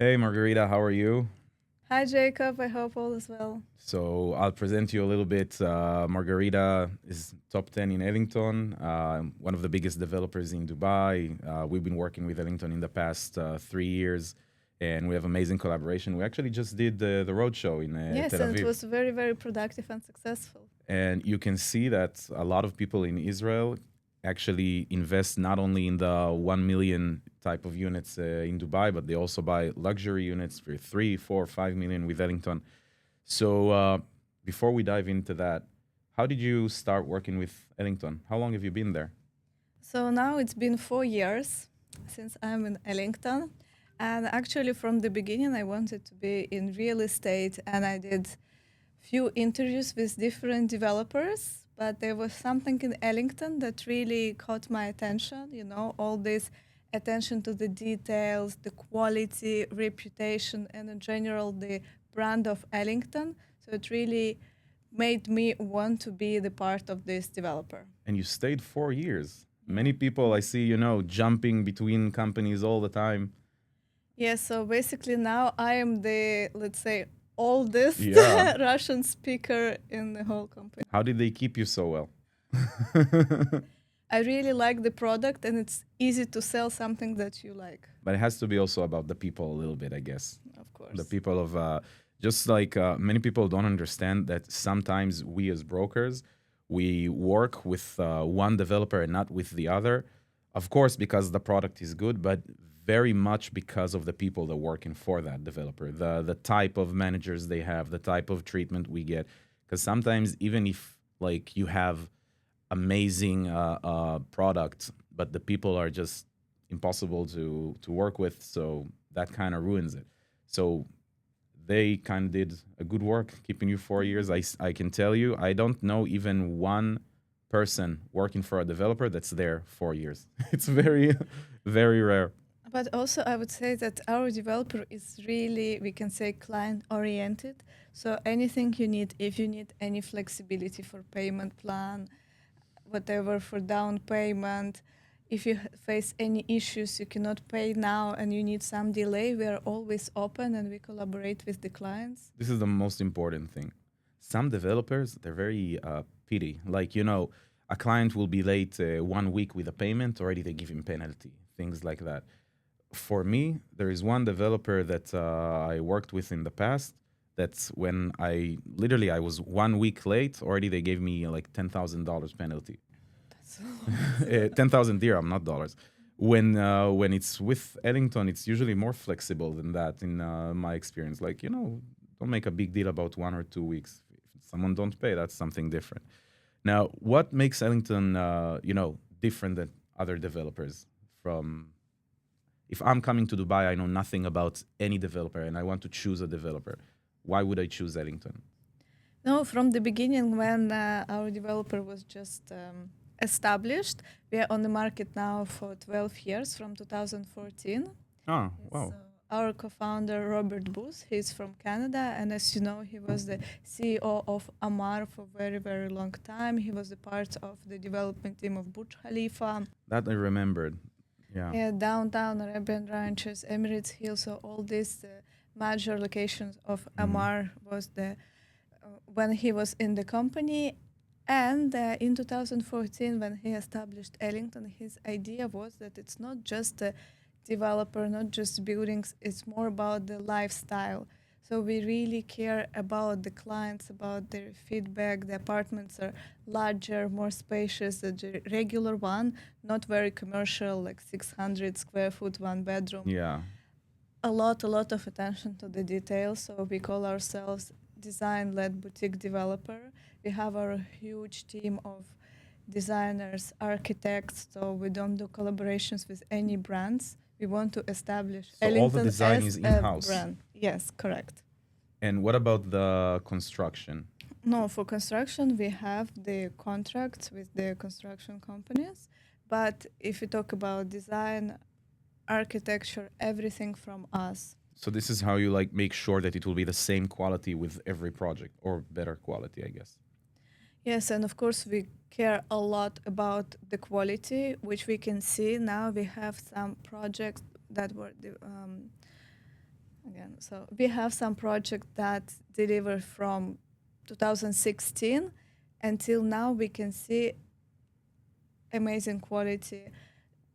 Hey Margarita, how are you? Hi, Jacob. I hope all is well. So I'll present you a little bit. Margarita is top 10 in Ellington, one of the biggest developers in Dubai. We've been working with Ellington in the past 3 years, and we have amazing collaboration. We actually just did the roadshow in Yes, Tel and it Aviv. was very, very productive and successful. And you can see that a lot of people in Israel actually invest not only in the 1 million type of units in Dubai, but they also buy luxury units for 3, 4, 5 million with Ellington. So before we dive into that, how did you start working with Ellington? How long have you been there? So now it's been 4 years since I'm in Ellington. And actually, from the beginning, I wanted to be in real estate, and I did few interviews with different developers. But there was something in Ellington that really caught my attention. You know, all this attention to the details, the quality, reputation, and in general the brand of Ellington. So it really made me want to be the part of this developer. And you stayed 4 years. Yeah. Many people I see, jumping between companies all the time. Yeah, so basically now I am the, let's say, oldest Yeah. Russian speaker in the whole company. How did they keep you so well? I really like the product and it's easy to sell something that you like, But it has to be also about the people a little bit, I guess. of The course. people of, just like many people don't understand that sometimes we as brokers, we work with one developer and not with the other. Of course, because the product is good, but very much because of the people that are working for that developer, the type of managers they have, the type of treatment we get. Because sometimes even if like you have amazing product, but the people are just impossible to work with. So that kind of ruins it. So they kind of did a good work keeping you 4 years. I can tell you, I don't know even one person working for a developer that's there 4 years. It's very, very rare. But also, I would say that our developer is really, we can say, client oriented. So anything you need, if you need any flexibility for payment plan, whatever for down payment, if you face any issues, you cannot pay now and you need some delay, we are always open and we collaborate with the clients. This is the most important thing. Some developers, they're very pity. Like, a client will be late 1 week with a payment, already they give him penalty, things like that. For me, there is one developer that I worked with in the past. That's when I was 1 week late. Already, they gave me like $10,000 penalty. That's a lot. 10,000 dirham, not dollars. When it's with Ellington, it's usually more flexible than that. In my experience, like don't make a big deal about 1 or 2 weeks. If someone don't pay, that's something different. Now, what makes Ellington, different than other developers from if I'm coming to Dubai, I know nothing about any developer and I want to choose a developer. Why would I choose Ellington? No, from the beginning, when our developer was just established, we are on the market now for 12 years from 2014. Ah, Yes, wow. so our co-founder Robert Booth, he's from Canada, and as you know, he was the CEO of Amar for very, very long time. He was a part of the development team of Burj Khalifa, That I remembered. Yeah. yeah, downtown Arabian Ranches, Emirates Hill. So all these major locations of Mhm. Amar was the when he was in the company. And in 2014, when he established Ellington, his idea was that it's not just a developer, not just buildings, it's more about the lifestyle. So we really care about the clients, about their feedback. The apartments are larger, more spacious than the regular one, not very commercial, like 600 square foot, one bedroom. Yeah. A lot of attention to the details. So we call ourselves design-led boutique developer. We have our huge team of designers, architects. So we don't do collaborations with any brands. We want to establish So all the Ellington design as is in a house. brand. Yes, correct. And what about the construction? No, for construction, we have the contracts with the construction companies. But if you talk about design, architecture, everything from us. So this is how you like make sure that it will be the same quality with every project or better quality, I guess. Yes, and of course, we care a lot about the quality, which we can see now. We have some projects that were So we have some project that deliver from 2016 until now. We can see amazing quality.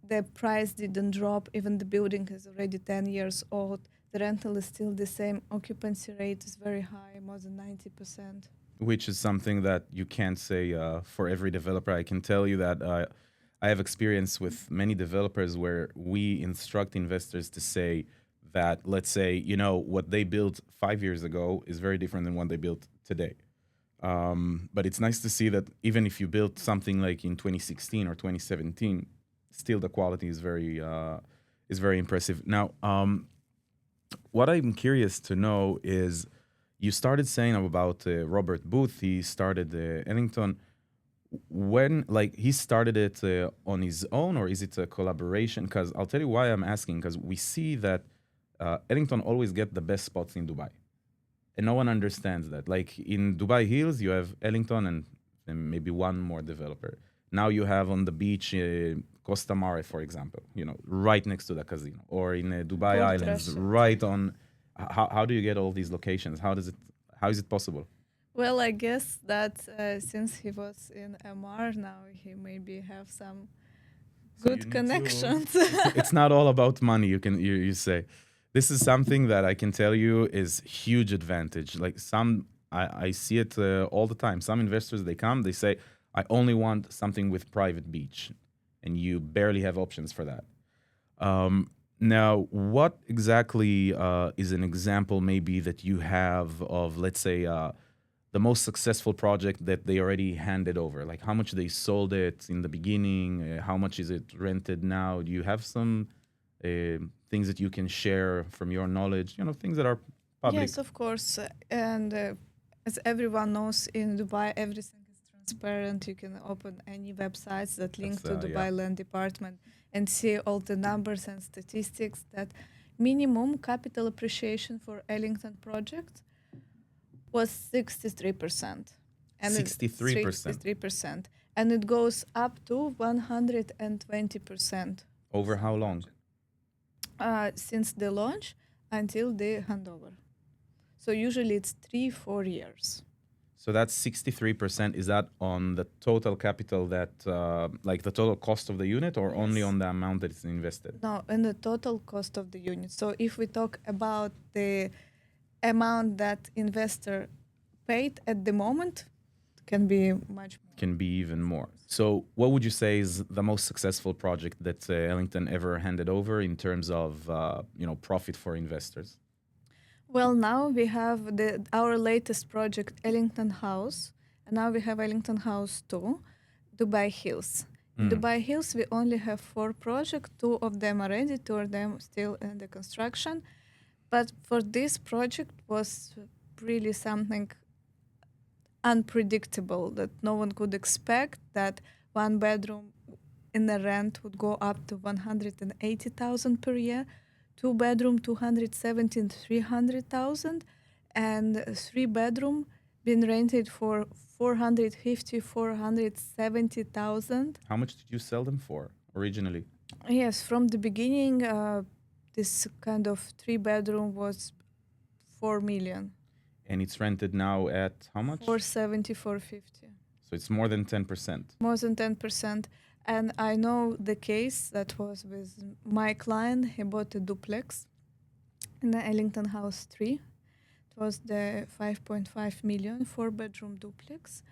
The price didn't drop. Even the building is already 10 years old. The rental is still the same. Occupancy rate is very high, more than 90%. Which is something that you can't say for every developer. I can tell you that I have experience with many developers where we instruct investors to say that, let's say, what they built 5 years ago is very different than what they built today. But it's nice to see that even if you built something like in 2016 or 2017, still the quality is very impressive. Now, what I'm curious to know is, you started saying about Robert Booth. He started Ellington. When, like, he started it on his own, or is it a collaboration? Because I'll tell you why I'm asking. Because we see that Ellington always get the best spots in Dubai, and no one understands that. Like in Dubai Hills, you have Ellington and maybe one more developer. Now you have on the beach Costa Mare, for example, right next to the casino, or in Dubai Port Islands, Rashid. right on. How do you get all these locations? How is it possible? Well, I guess that since he was in MR, now he maybe have some So you good need connections. it's not all about money. You say, this is something that I can tell you is huge advantage. Like I see it all the time. Some investors, they come, they say, I only want something with private beach, and you barely have options for that. Now, what exactly is an example maybe that you have of, let's say, the most successful project that they already handed over? Like how much they sold it in the beginning, how much is it rented now? Do you have some things that you can share from your knowledge? Things that are public. Yes, of course. And as everyone knows, in Dubai, everything is transparent. You can open any websites that link to Dubai Land Department and see all the numbers and statistics. That minimum capital appreciation for Ellington project was 63%. And 63%. 63%. And it goes up to 120%. Over how long? Since the launch until the handover. So usually it's 3-4 years. So that's 63%. Is that on the total capital that, like the total cost of the unit, or only on the amount that is invested? No, in the total cost of the unit. So if we talk about the amount that investor paid at the moment, it can be much more. Can be even more. So what would you say is the most successful project that Ellington ever handed over in terms of profit for investors? Well, now we have our latest project, Ellington House, and now we have Ellington House 2, Dubai Hills. In Dubai Hills, we only have 4 projects. 2 of them are ready, 2 of them still in the construction. But for this project was really something unpredictable, that no one could expect, that 1 bedroom in the rent would go up to 180,000 per year, 2 bedroom 270,000, 300,000, and 3 bedroom been rented for 450,000, 470,000. How much did you sell them for originally? Yes, from the beginning, this kind of 3 bedroom was 4 million. And it's rented now at how much? 470, 450. So it's more than 10%. More than 10%. And I know the case that was with my client. He bought a duplex in the Ellington House 3. It was the 5.5 million 4-bedroom duplex.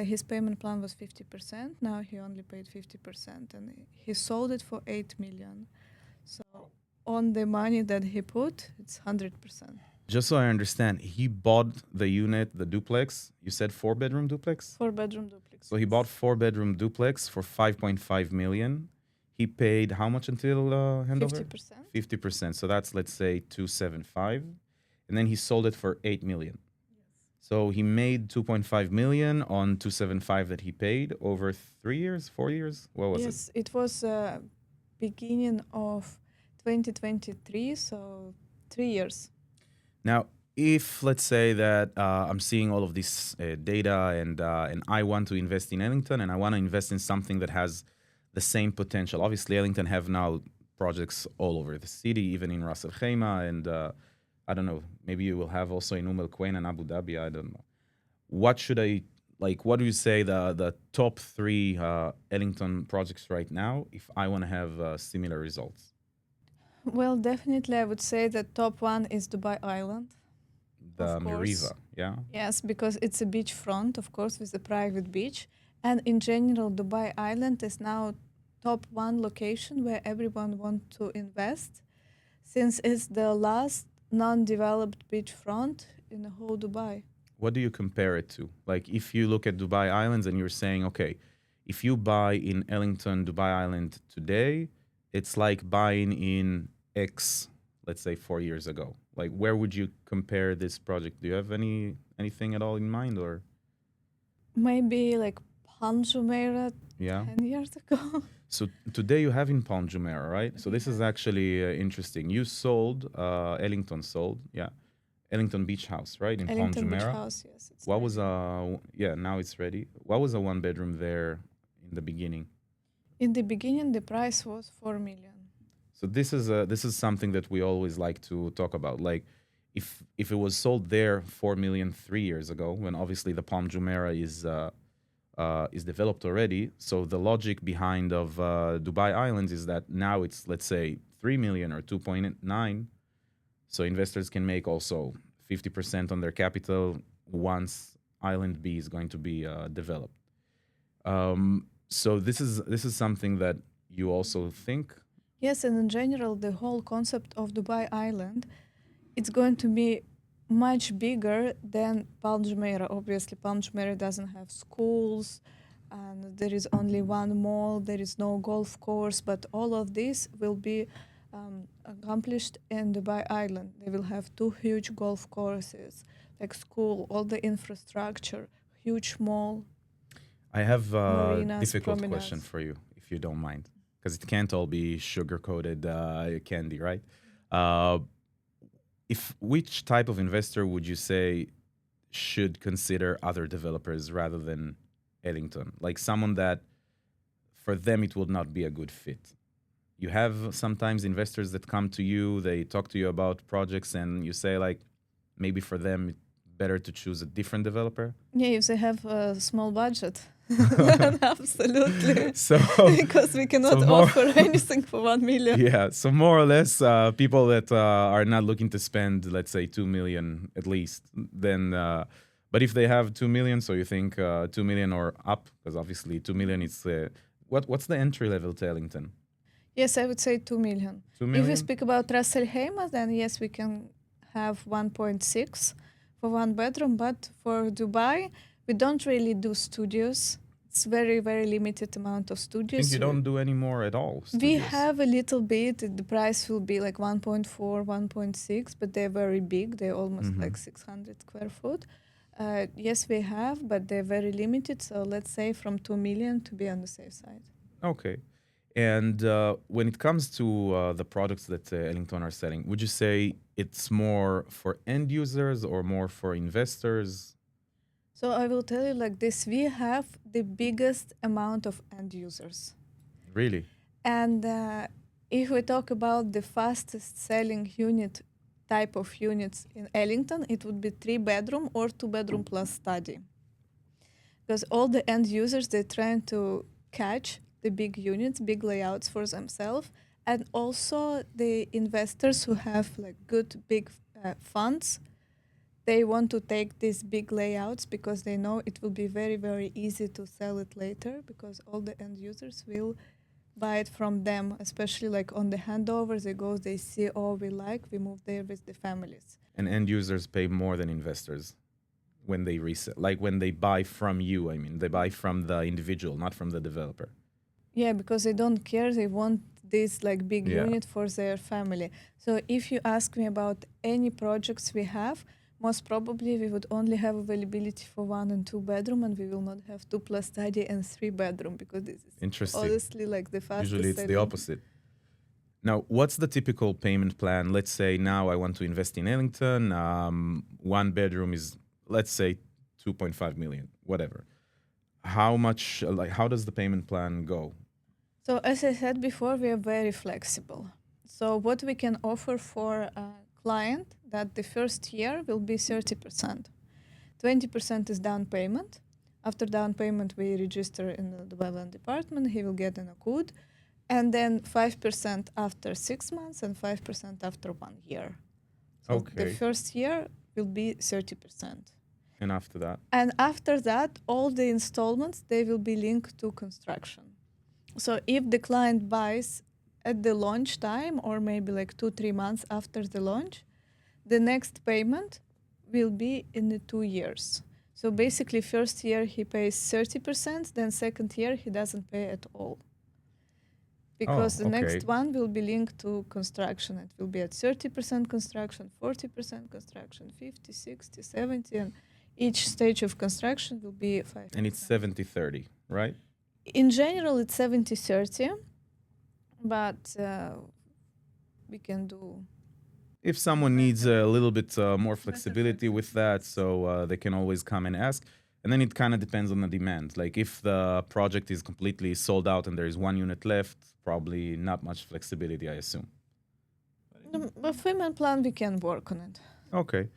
His payment plan was 50%. Now he only paid 50%, and he sold it for 8 million. So on the money that he put, it's 100%. Just so I understand, he bought the unit, the duplex. You said 4-bedroom duplex? 4-bedroom duplex. So he bought 4-bedroom duplex for 5.5 million. He paid how much until handover? 50%. 50%. So that's, let's say, 275. And then he sold it for 8 million. So he made 2.5 million on 275 that he paid over 3 years, 4 years. What was it? Yes, it was beginning of 2023, so 3 years. Now, if let's say that I'm seeing all of this data and I want to invest in Ellington, and I want to invest in something that has the same potential. Obviously, Ellington have now projects all over the city, even in Ras Al Khaimah, and I don't know. Maybe you will have also in Al Quwain and Abu Dhabi. I don't know. What should I like? What do you say the top three Ellington projects right now? If I want to have similar results, Well, definitely, I would say the top one is Dubai Island, of the course. Meriva, yeah. Yes, because it's a beachfront, of course, with a private beach. And in general, Dubai Island is now top one location where everyone wants to invest, since it's the last non-developed beachfront in the whole Dubai. What do you compare it to? Like, if you look at Dubai Islands and you're saying, okay, if you buy in Ellington, Dubai Island today, it's like buying in X, let's say 4 years ago. Like, where would you compare this project? Do you have anything at all in mind, or Maybe like Palm Jumeirah yeah? 10 years ago. So today you have in Palm Jumeirah, right? So this is actually interesting. You sold, Ellington sold, yeah, Ellington Beach House, right, in Palm Ellington Beach Jumeirah. House, yes. It's What was ready. yeah, now it's ready. What was a one bedroom there in the beginning? In the beginning, the price was 4 million. So this is something that we always like to talk about. Like, if it was sold there 4 million 3 years ago, when obviously the Palm Jumeirah is developed already. So the logic behind of Dubai Islands is that now it's, let's say, 3 million or 2.9. So investors can make also 50% on their capital once Island B is going to be developed. So this is something that you also think. Yes, and in general, the whole concept of Dubai Island, it's going to be much bigger than Palm Jumeirah. Obviously, Palm Jumeirah doesn't have schools, and there is only one mall. There is no golf course, but all of this will be accomplished in Dubai Island. They will have two huge golf courses, like school, all the infrastructure, huge mall, I have a marinas, difficult question promenades. for you, if you don't mind, because it can't all be sugar coated candy, right? Uh, if which type of investor would you say should consider other developers rather than Ellington? Like someone that for them it will not be a good fit. You have sometimes investors that come to you, they talk to you about projects, and you say like maybe for them it's better to choose a different developer. Yeah, if they have a small budget, then absolutely, So, because we so cannot more, offer anything for 1 million. yeah. So more or less, people that are not looking to spend, let's say, 2 million at least, then. But if they have 2 million, so you think 2 million or up, because obviously 2 million is what's the entry level to Ellington? Yes, I would say 2 million. Two If we million. speak about Ras Al Khaimah, then yes, we can have 1.6 for one bedroom. But for Dubai, we don't really do studios. It's very, very limited amount of I think you studios. don't do any more at all We studios. have a little bit. The price will be like 1.4, 1.6, but they're very big. They're almost Hmm. like 600 square foot. Yes, we have, but they're very limited. So let's say from 2 million to be on the safe side. Okay. And when it comes to the products that Ellington are selling, would you say it's more for end users or more for investors? So I will tell you like this, we have the biggest amount of end users. Really? And if we talk about the fastest selling unit type of units in Ellington, it would be 3 bedroom or 2 bedroom plus study. Because all the end users, they're trying to catch the big units, big layouts for themselves. And also the investors who have like good big funds, they want to take these big layouts because they know it will be very, very easy to sell it later because all the end users will buy it from them, especially like on the handovers. They go, they see, oh, we like, we move there with the families. And end users pay more than investors when they resell, like when they buy from you. I mean, they buy from the individual, not from the developer. Yeah, because they don't care. They want this like big Yeah. unit for their family. So if you ask me about any projects we have, most probably we would only have availability for 1 and 2 bedroom, and we will not have 2 plus study and 3 bedroom because this is Interesting. honestly like the fastest Usually it's the selling. opposite. Now, what's the typical payment plan? Let's say now I want to invest in Ellington. One bedroom is, let's say, 2.5 million, whatever. How much, like, how does the payment plan go? So as I said before, we are very flexible. So what we can offer for a client that the first year will be 30%. 20% is down payment. After down payment, we register in the development department. He will get in a code. And then 5% after 6 months and 5% after 1 year. So the Okay. first year will be 30%. And after that? And after that, all the installments, they will be linked to construction. So if the client buys at the launch time or maybe like 2-3 months after the launch, the next payment will be in the 2 years. So basically first year he pays 30%, then second year he doesn't pay at all. Because the okay. next one will be linked to construction. It will be at 30% construction, 40% construction, 50, 60, 70, and each stage of construction will be 5%. And it's 70-30, right? In general, it's 70-30, but we can do. If someone needs a little bit more flexibility with that, so they can always come and ask. And then it kind of depends on the demand. Like if the project is completely sold out and there is 1 unit left, probably not much flexibility, I assume. The payment plan, we can work on it. Okay.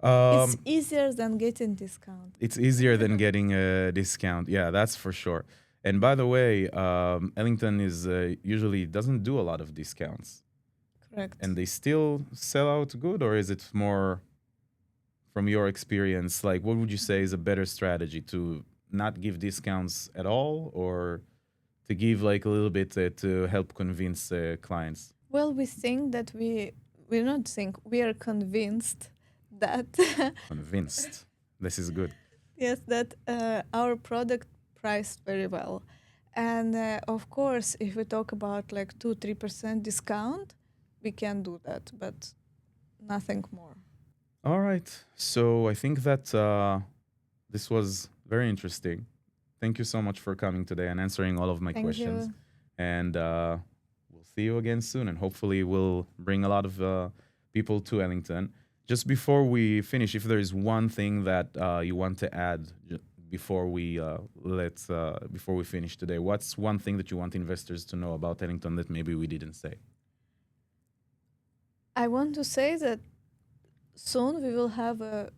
It's easier than getting discount. It's easier than getting a discount. Yeah, that's for sure. And by the way, Ellington is usually doesn't do a lot of discounts. Correct. And they still sell out good, or is it more from your experience? Like, what would you say is a better strategy, to not give discounts at all, or to give like a little bit to help convince clients? Well, we think that we are convinced that Convinced. This is good. yes, that our product priced very well. And of course, if we talk about like 2-3% discount, we can do that, but nothing more. All right. So I think that this was very interesting. Thank you so much for coming today and answering all of my questions. You. And we'll see you again soon. And hopefully we'll bring a lot of people to Ellington. Just before we finish, if there is one thing that you want to add before we before we finish today, what's one thing that you want investors to know about Ellington that maybe we didn't say? I want to say that soon we will have a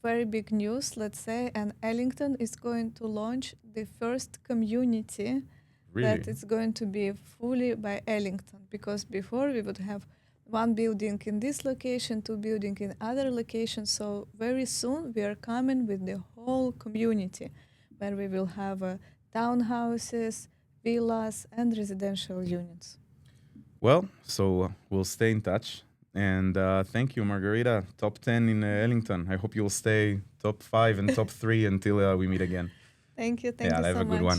very big news, let's say, and Ellington is going to launch the first community that is going to be fully by Ellington, because before we would have 1 building in this location, 2 buildings in other locations. So very soon we are coming with the whole community, where we will have townhouses, villas, and residential units. Well, so we'll stay in touch. And thank you, Margarita. Top 10 in Ellington. I hope you'll stay top 5 and top 3 until we meet again. Thank you. Thank you so much. Have a good one.